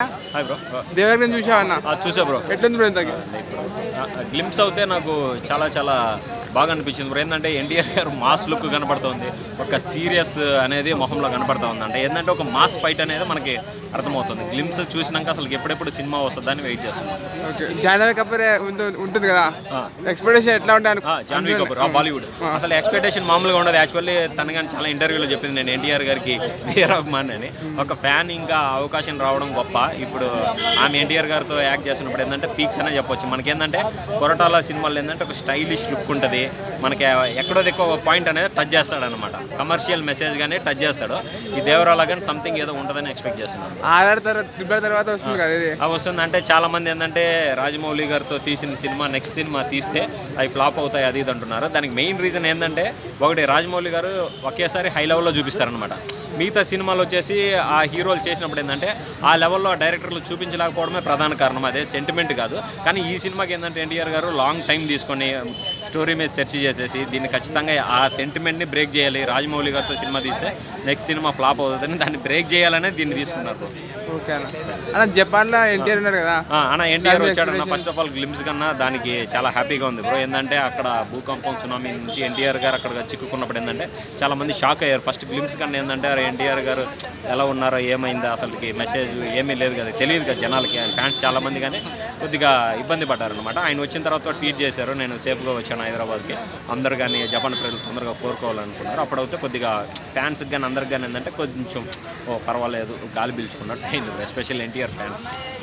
Hi bro. దేవర్ చూసావా అన్న? చూసా బ్రో. ఎట్లుంది బ్రో ఇంతకి? గ్లిమ్స్ అవుతే నాకు చాలా చాలా బాగా అనిపించింది బ్రో. ఏంటంటే ఎన్టీఆర్ గారు మాస్ లుక్ కనపడుతుంది, ఒక సీరియస్ అనేది మొహంలో కనపడుతూ ఉంది. అంటే ఏంటంటే ఒక మాస్ ఫైట్ అనేది మనకి అర్థమవుతుంది. గ్లిమ్స్ చూసినాక అసలు ఎప్పుడెప్పుడు సినిమా వస్తుందని వెయిట్ చేస్తున్నాం. ఓకే, జాహ్నవి కపూర్ ఉంటుంది కదా, ఎక్స్పెక్టేషన్ ఎట్లా ఉంటాయి? జాహ్నవి కపూర్ బాలీవుడ్ అసలు ఎక్స్పెక్టేషన్ మామూలుగా ఉండదు. యాక్చువల్లీ తను కానీ చాలా ఇంటర్వ్యూలో చెప్పింది, నేను ఎన్టీఆర్ గారికి వేర్ అభిమాని అని. ఒక ఫ్యాన్ ఇంకా అవకాశం రావడం గొప్ప. ఇప్పుడు ఆమె ఎన్టీఆర్ గారితో యాక్ట్ చేస్తున్నప్పుడు ఏంటంటే పీక్స్ అనే చెప్పొచ్చు. మనకేంటంటే కొరటాల సినిమాలో ఏంటంటే ఒక స్టైలిష్ లుక్ ఉంటుంది, మనకి ఎక్కడో ఎక్కువ పాయింట్ అనేది టచ్ చేస్తాడు అనమాట. కమర్షియల్ మెసేజ్ కానీ టచ్ చేస్తాడు. ఈ దేవరాల కానీ సంథింగ్ ఏదో ఉంటుందని ఎక్స్పెక్ట్ చేస్తున్నాను. తర్వాత వస్తుంది కదా ఇది. వస్తుంది అంటే చాలా మంది ఏంటంటే రాజమౌళి గారితో తీసిన సినిమా నెక్స్ట్ సినిమా తీస్తే అవి ఫ్లాప్ అవుతాయి అది ఇది అంటున్నారు. దానికి మెయిన్ రీజన్ ఏంటంటే ఒకటి, రాజమౌళి గారు ఒకేసారి హై లెవెల్లో చూపిస్తారనమాట. మిగతా సినిమాలు వచ్చేసి ఆ హీరోలు చేసినప్పుడు ఏంటంటే ఆ లెవెల్లో డైరెక్టర్లు చూపించలేకపోవడమే ప్రధాన కారణం. అదే సెంటిమెంట్ కాదు. కానీ ఈ సినిమాకి ఏంటంటే ఎన్టీఆర్ గారు లాంగ్ టైం తీసుకొని స్టోరీ మీద సెర్చ్ చేసేసి దీన్ని ఖచ్చితంగా ఆ సెంటిమెంట్ని బ్రేక్ చేయాలి. రాజమౌళి గారితో సినిమా తీస్తే నెక్స్ట్ సినిమా ఫ్లాప్ అవుతుందని దాన్ని బ్రేక్ చేయాలనే దీన్ని తీసుకున్నారు. ఓకే అన్న, జపాన్లో ఎన్టీఆర్ ఉన్నారు కదా అన్న, ఎన్టీఆర్ వచ్చాడన్న. ఫస్ట్ ఆఫ్ ఆల్ గ్లిమ్స్ కన్నా దానికి చాలా హ్యాపీగా ఉంది బ్రో. ఏంటంటే అక్కడ భూకంపం సునామీ నుంచి ఎన్టీఆర్ గారు అక్కడ చిక్కుకున్నప్పుడు ఏంటంటే చాలా మంది షాక్ అయ్యారు. ఫస్ట్ గ్లిమ్స్ కన్నా ఏంటంటే ఎన్టీఆర్ గారు ఎలా ఉన్నారో, ఏమైందో అసలుకి మెసేజ్ ఏమీ లేదు కదా, తెలియదు కదా జనాలకి. ఫ్యాన్స్ చాలా మంది కానీ కొద్దిగా ఇబ్బంది పడ్డారనమాట. ఆయన వచ్చిన తర్వాత ట్వీట్ చేశారు, నేను సేఫ్గా వచ్చాను హైదరాబాద్కి, అందరు కానీ జపాన్ ప్రజలు తొందరగా కోరుకోవాలనుకున్నారు. అప్పుడైతే కొద్దిగా ఫ్యాన్స్కి కానీ అందరికి కానీ ఏంటంటే కొంచెం పర్వాలేదు, గాలి పీల్చుకున్నట్టు అయింది, ఎస్పెషల్ ఎన్టీఆర్ ఫ్యాన్స్కి.